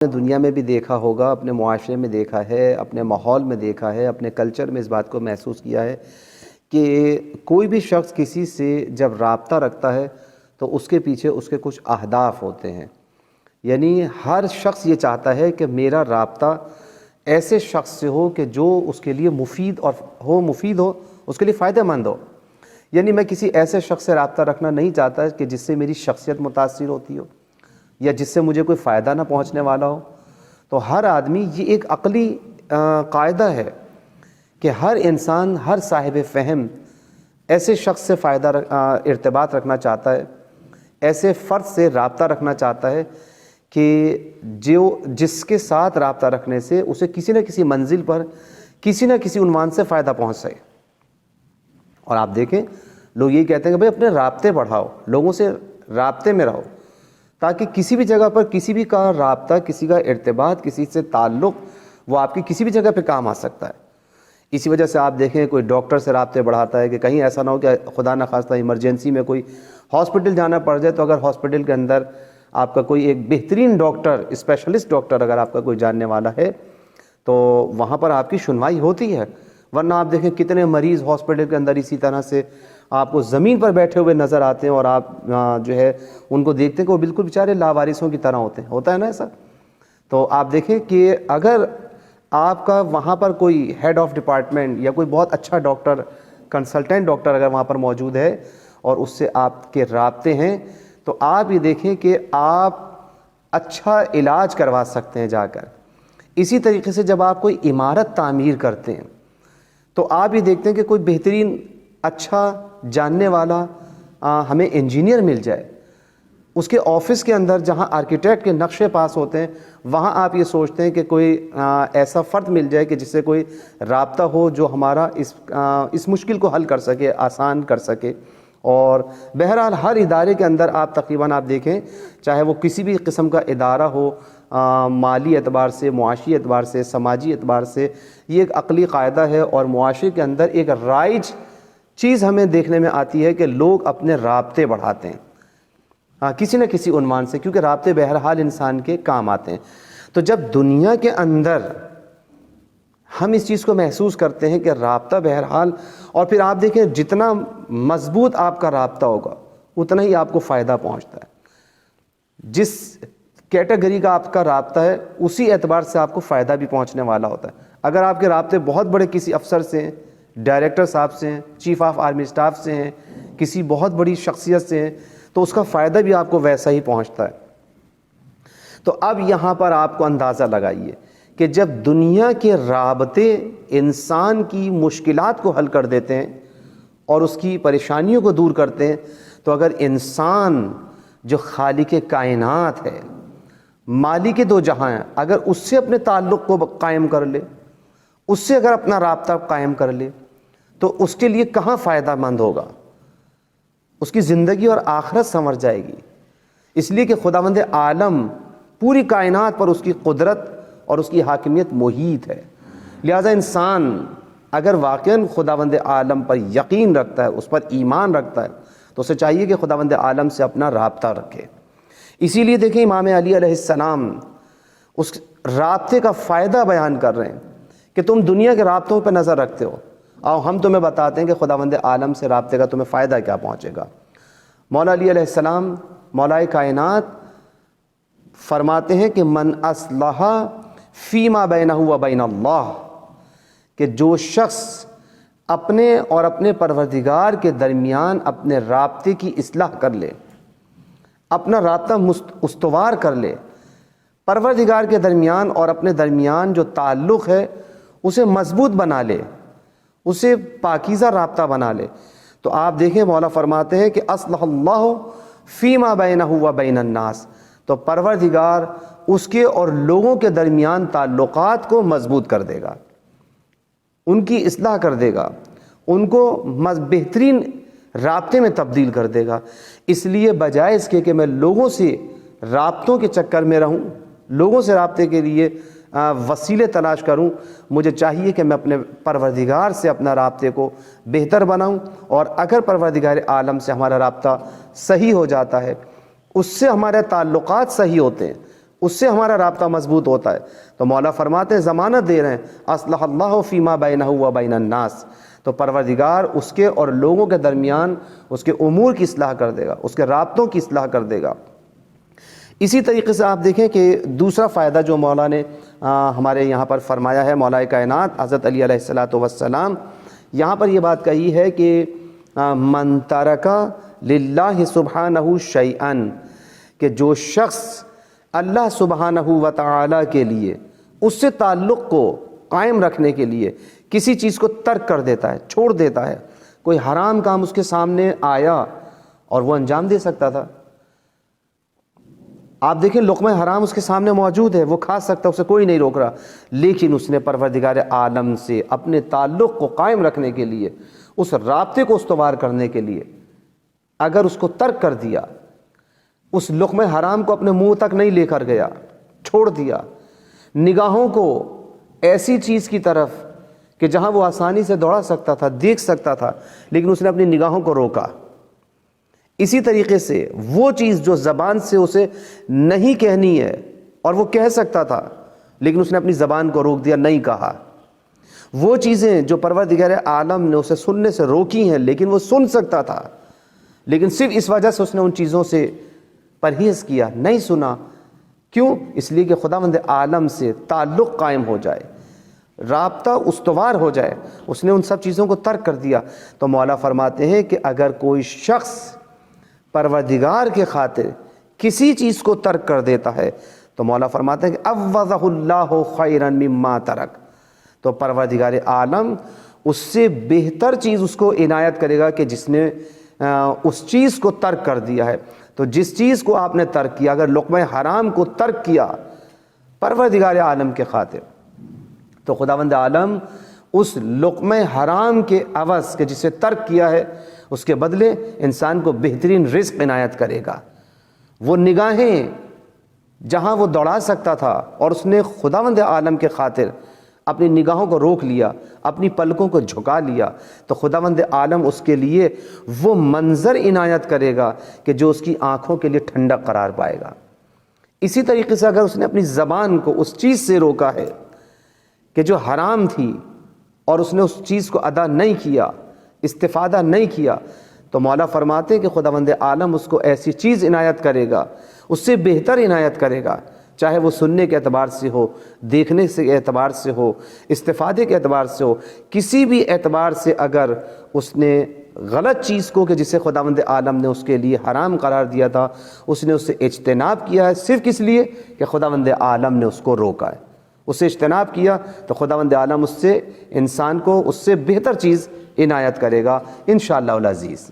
دنیا میں بھی دیکھا ہوگا، اپنے معاشرے میں دیکھا ہے، اپنے ماحول میں دیکھا ہے، اپنے کلچر میں اس بات کو محسوس کیا ہے کہ کوئی بھی شخص کسی سے جب رابطہ رکھتا ہے تو اس کے پیچھے اس کے کچھ اہداف ہوتے ہیں۔ یعنی ہر شخص یہ چاہتا ہے کہ میرا رابطہ ایسے شخص سے ہو کہ جو اس کے لیے مفید ہو، اس کے لیے فائدہ مند ہو۔ یعنی میں کسی ایسے شخص سے رابطہ رکھنا نہیں چاہتا کہ جس سے میری شخصیت متاثر ہوتی ہو یا جس سے مجھے کوئی فائدہ نہ پہنچنے والا ہو۔ تو ہر آدمی، یہ ایک عقلی قاعدہ ہے کہ ہر انسان، ہر صاحب فہم ایسے شخص سے ارتباط رکھنا چاہتا ہے، ایسے فرد سے رابطہ رکھنا چاہتا ہے کہ جس کے ساتھ رابطہ رکھنے سے اسے کسی نہ کسی منزل پر، کسی نہ کسی عنوان سے فائدہ پہنچ سکے۔ اور آپ دیکھیں، لوگ یہی کہتے ہیں کہ بھئی اپنے رابطے بڑھاؤ، لوگوں سے رابطے میں رہو، تاکہ کسی بھی جگہ پر کسی بھی کا رابطہ، کسی کا ارتباط، کسی سے تعلق، وہ آپ کی کسی بھی جگہ پہ کام آ سکتا ہے۔ اسی وجہ سے آپ دیکھیں کوئی ڈاکٹر سے رابطے بڑھاتا ہے کہ کہیں ایسا نہ ہو کہ خدا نخواستہ ایمرجنسی میں کوئی ہاسپٹل جانا پڑ جائے، تو اگر ہاسپٹل کے اندر آپ کا کوئی ایک بہترین ڈاکٹر، اسپیشلسٹ ڈاکٹر اگر آپ کا کوئی جاننے والا ہے تو وہاں پر آپ کی سنوائی ہوتی ہے۔ ورنہ آپ دیکھیں کتنے مریض ہاسپٹل کے اندر اسی طرح سے آپ کو زمین پر بیٹھے ہوئے نظر آتے ہیں، اور آپ جو ہے ان کو دیکھتے ہیں کہ وہ بالکل بیچارے لاوارثوں کی طرح ہوتے ہیں، ہوتا ہے نا ایسا۔ تو آپ دیکھیں کہ اگر آپ کا وہاں پر کوئی ہیڈ آف ڈپارٹمنٹ یا کوئی بہت اچھا ڈاکٹر، کنسلٹنٹ ڈاکٹر اگر وہاں پر موجود ہے اور اس سے آپ کے رابطے ہیں، تو آپ یہ دیکھیں کہ آپ اچھا علاج کروا سکتے ہیں جا کر۔ اسی طریقے سے جب آپ کوئی عمارت تعمیر کرتے ہیں تو آپ یہ دیکھتے ہیں کہ کوئی بہترین، اچھا جاننے والا ہمیں انجینئر مل جائے، اس کے آفس کے اندر جہاں آرکیٹیکٹ کے نقشے پاس ہوتے ہیں، وہاں آپ یہ سوچتے ہیں کہ کوئی ایسا فرد مل جائے کہ جس سے کوئی رابطہ ہو جو ہمارا اس مشکل کو حل کر سکے، آسان کر سکے۔ اور بہرحال ہر ادارے کے اندر آپ تقریباً آپ دیکھیں، چاہے وہ کسی بھی قسم کا ادارہ ہو، مالی اعتبار سے، معاشی اعتبار سے، سماجی اعتبار سے، یہ ایک عقلی قاعدہ ہے اور معاشرے کے اندر ایک رائج چیز ہمیں دیکھنے میں آتی ہے کہ لوگ اپنے رابطے بڑھاتے ہیں کسی نہ کسی عنوان سے، کیونکہ رابطے بہرحال انسان کے کام آتے ہیں۔ تو جب دنیا کے اندر ہم اس چیز کو محسوس کرتے ہیں کہ رابطہ بہرحال، اور پھر آپ دیکھیں جتنا مضبوط آپ کا رابطہ ہوگا اتنا ہی آپ کو فائدہ پہنچتا ہے۔ جس کیٹیگری کا آپ کا رابطہ ہے اسی اعتبار سے آپ کو فائدہ بھی پہنچنے والا ہوتا ہے۔ اگر آپ کے رابطے بہت بڑے کسی افسر سے ہیں، ڈائریکٹر صاحب سے ہیں، چیف آف آرمی اسٹاف سے ہیں، کسی بہت بڑی شخصیت سے ہیں، تو اس کا فائدہ بھی آپ کو ویسا ہی پہنچتا ہے۔ تو اب یہاں پر آپ کو اندازہ لگائیے کہ جب دنیا کے رابطے انسان کی مشکلات کو حل کر دیتے ہیں اور اس کی پریشانیوں کو دور کرتے ہیں، تو اگر انسان جو خالق کائنات ہے، مالک دو جہاں ہے، اگر اس سے اپنے تعلق کو قائم کر لے، اس سے اگر اپنا رابطہ قائم کر لے، تو اس کے لیے کہاں فائدہ مند ہوگا؟ اس کی زندگی اور آخرت سنور جائے گی۔ اس لیے کہ خداوند عالم پوری کائنات پر اس کی قدرت اور اس کی حاکمیت محیط ہے۔ لہذا انسان اگر واقعاً خداوند عالم پر یقین رکھتا ہے، اس پر ایمان رکھتا ہے، تو اسے چاہیے کہ خداوند عالم سے اپنا رابطہ رکھے۔ اسی لیے دیکھیں امام علی علیہ السلام اس رابطے کا فائدہ بیان کر رہے ہیں کہ تم دنیا کے رابطوں پہ نظر رکھتے ہو، آؤ ہم تمہیں بتاتے ہیں کہ خداوند عالم سے رابطے کا تمہیں فائدہ کیا پہنچے گا۔ مولا علی علیہ السلام، مولا کائنات، فرماتے ہیں کہ من اصلح فیما بینہ و بین اللہ، کہ جو شخص اپنے اور اپنے پروردگار کے درمیان اپنے رابطے کی اصلاح کر لے، اپنا رابطہ استوار کر لے، پروردگار کے درمیان اور اپنے درمیان جو تعلق ہے اسے مضبوط بنا لے، اسے پاکیزہ رابطہ بنا لے، تو آپ دیکھیں مولا فرماتے ہیں کہ اصلح اللہ فیما بینہ و بین الناس، تو پروردگار اس کے اور لوگوں کے درمیان تعلقات کو مضبوط کر دے گا، ان کی اصلاح کر دے گا، ان کو بہترین رابطے میں تبدیل کر دے گا۔ اس لیے بجائے اس کے کہ میں لوگوں سے رابطوں کے چکر میں رہوں، لوگوں سے رابطے کے لیے وسیلے تلاش کروں، مجھے چاہیے کہ میں اپنے پروردگار سے اپنا رابطے کو بہتر بناؤں۔ اور اگر پروردگار عالم سے ہمارا رابطہ صحیح ہو جاتا ہے، اس سے ہمارے تعلقات صحیح ہوتے ہیں، اس سے ہمارا رابطہ مضبوط ہوتا ہے۔ تو مولا فرماتے ہیں، ضمانت دے رہے ہیں، اصلح اللہ فیما بینہ و بین الناس، تو پروردگار اس کے اور لوگوں کے درمیان اس کے امور کی اصلاح کر دے گا، اس کے رابطوں کی اصلاح کر دے گا۔ اسی طریقے سے آپ دیکھیں کہ دوسرا فائدہ جو مولا نے ہمارے یہاں پر فرمایا ہے، مولا کائنات حضرت علی علیہ الصلوۃ والسلام یہاں پر یہ بات کہی ہے کہ من ترک للہ سبحانہ شیئا، کہ جو شخص اللہ سبحانہ و تعالی کے لیے اس سے تعلق کو قائم رکھنے کے لیے کسی چیز کو ترک کر دیتا ہے، چھوڑ دیتا ہے، کوئی حرام کام اس کے سامنے آیا اور وہ انجام دے سکتا تھا، آپ دیکھیں لقمہ حرام اس کے سامنے موجود ہے، وہ کھا سکتا ہے، اسے کوئی نہیں روک رہا، لیکن اس نے پروردگار عالم سے اپنے تعلق کو قائم رکھنے کے لیے، اس رابطے کو استوار کرنے کے لیے اگر اس کو ترک کر دیا، اس لقمہ حرام کو اپنے منہ تک نہیں لے کر گیا، چھوڑ دیا، نگاہوں کو ایسی چیز کی طرف کہ جہاں وہ آسانی سے دوڑا سکتا تھا، دیکھ سکتا تھا، لیکن اس نے اپنی نگاہوں کو روکا۔ اسی طریقے سے وہ چیز جو زبان سے اسے نہیں کہنی ہے اور وہ کہہ سکتا تھا لیکن اس نے اپنی زبان کو روک دیا، نہیں کہا۔ وہ چیزیں جو پروردگار عالم نے اسے سننے سے روکی ہیں لیکن وہ سن سکتا تھا، لیکن صرف اس وجہ سے اس نے ان چیزوں سے پرہیز کیا، نہیں سنا۔ کیوں؟ اس لیے کہ خداوند عالم سے تعلق قائم ہو جائے، رابطہ استوار ہو جائے، اس نے ان سب چیزوں کو ترک کر دیا۔ تو مولا فرماتے ہیں کہ اگر کوئی شخص پروردگار کے خاطر کسی چیز کو ترک کر دیتا ہے تو مولا فرماتے ہیں کہ عوضہ اللہ خیرا مما ترک، تو پروردگار عالم اس سے بہتر چیز اس کو عنایت کرے گا کہ جس نے اس چیز کو ترک کر دیا ہے۔ تو جس چیز کو آپ نے ترک کیا، اگر لقمہ حرام کو ترک کیا پروردگار عالم کے خاطر، تو خداوند عالم اس لقمہ حرام کے عوض کہ جسے ترک کیا ہے اس کے بدلے انسان کو بہترین رزق عنایت کرے گا۔ وہ نگاہیں جہاں وہ دوڑا سکتا تھا اور اس نے خداوند عالم کے خاطر اپنی نگاہوں کو روک لیا، اپنی پلکوں کو جھکا لیا، تو خداوند عالم اس کے لیے وہ منظر عنایت کرے گا کہ جو اس کی آنکھوں کے لیے ٹھنڈک قرار پائے گا۔ اسی طریقے سے اگر اس نے اپنی زبان کو اس چیز سے روکا ہے کہ جو حرام تھی اور اس نے اس چیز کو ادا نہیں کیا، استفادہ نہیں کیا، تو مولا فرماتے ہیں کہ خداوند عالم اس کو ایسی چیز عنایت کرے گا، اس سے بہتر عنایت کرے گا، چاہے وہ سننے کے اعتبار سے ہو، دیکھنے کے اعتبار سے ہو، استفادے کے اعتبار سے ہو، کسی بھی اعتبار سے اگر اس نے غلط چیز کو کہ جسے خداوند عالم نے اس کے لیے حرام قرار دیا تھا، اس نے اس سے اجتناب کیا ہے صرف کس لیے کہ خداوند عالم نے اس کو روکا ہے، اسے اجتناب کیا، تو خداوند عالم اس سے انسان کو اس سے بہتر چیز عنایت کرے گا انشاءاللہ العزیز۔